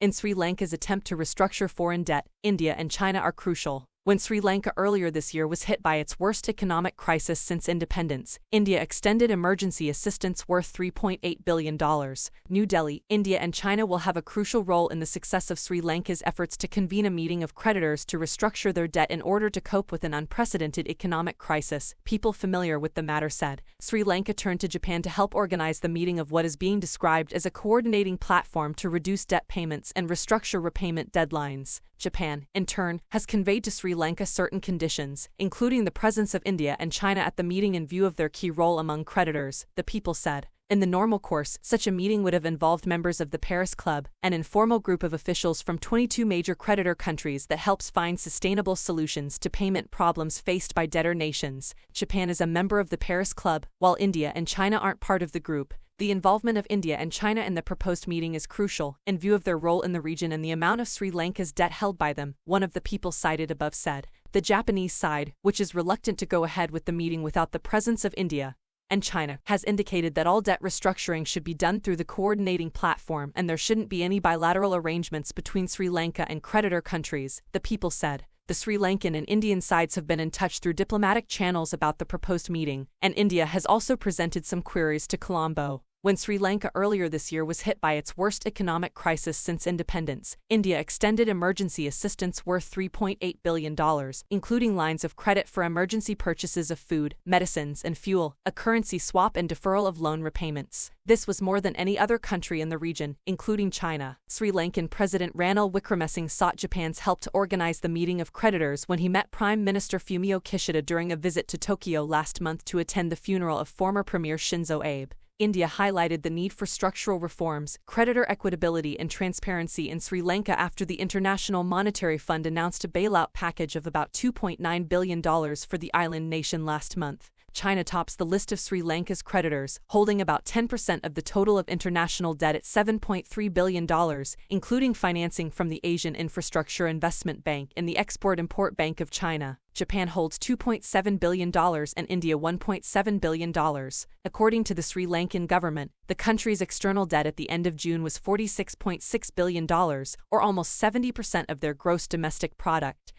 In Sri Lanka's attempt to restructure foreign debt, India and China are crucial. When Sri Lanka earlier this year was hit by its worst economic crisis since independence, India extended emergency assistance worth $3.8 billion. New Delhi, India and China will have a crucial role in the success of Sri Lanka's efforts to convene a meeting of creditors to restructure their debt in order to cope with an unprecedented economic crisis, people familiar with the matter said. Sri Lanka turned to Japan to help organize the meeting of what is being described as a coordinating platform to reduce debt payments and restructure repayment deadlines. Japan, in turn, has conveyed to Sri Lanka certain conditions, including the presence of India and China at the meeting in view of their key role among creditors, the people said. In the normal course, such a meeting would have involved members of the Paris Club, an informal group of officials from 22 major creditor countries that helps find sustainable solutions to payment problems faced by debtor nations. Japan is a member of the Paris Club, while India and China aren't part of the group. The involvement of India and China in the proposed meeting is crucial, in view of their role in the region and the amount of Sri Lanka's debt held by them, one of the people cited above said. The Japanese side, which is reluctant to go ahead with the meeting without the presence of India and China, has indicated that all debt restructuring should be done through the coordinating platform and there shouldn't be any bilateral arrangements between Sri Lanka and creditor countries, the people said. The Sri Lankan and Indian sides have been in touch through diplomatic channels about the proposed meeting, and India has also presented some queries to Colombo. When Sri Lanka earlier this year was hit by its worst economic crisis since independence, India extended emergency assistance worth $3.8 billion, including lines of credit for emergency purchases of food, medicines and fuel, a currency swap and deferral of loan repayments. This was more than any other country in the region, including China. Sri Lankan President Ranil Wickremesinghe sought Japan's help to organize the meeting of creditors when he met Prime Minister Fumio Kishida during a visit to Tokyo last month to attend the funeral of former Premier Shinzo Abe. India highlighted the need for structural reforms, creditor equitability and transparency in Sri Lanka after the International Monetary Fund announced a bailout package of about $2.9 billion for the island nation last month. China tops the list of Sri Lanka's creditors, holding about 10% of the total of international debt at $7.3 billion, including financing from the Asian Infrastructure Investment Bank and the Export-Import Bank of China. Japan holds $2.7 billion and India $1.7 billion. According to the Sri Lankan government, the country's external debt at the end of June was $46.6 billion, or almost 70% of their gross domestic product.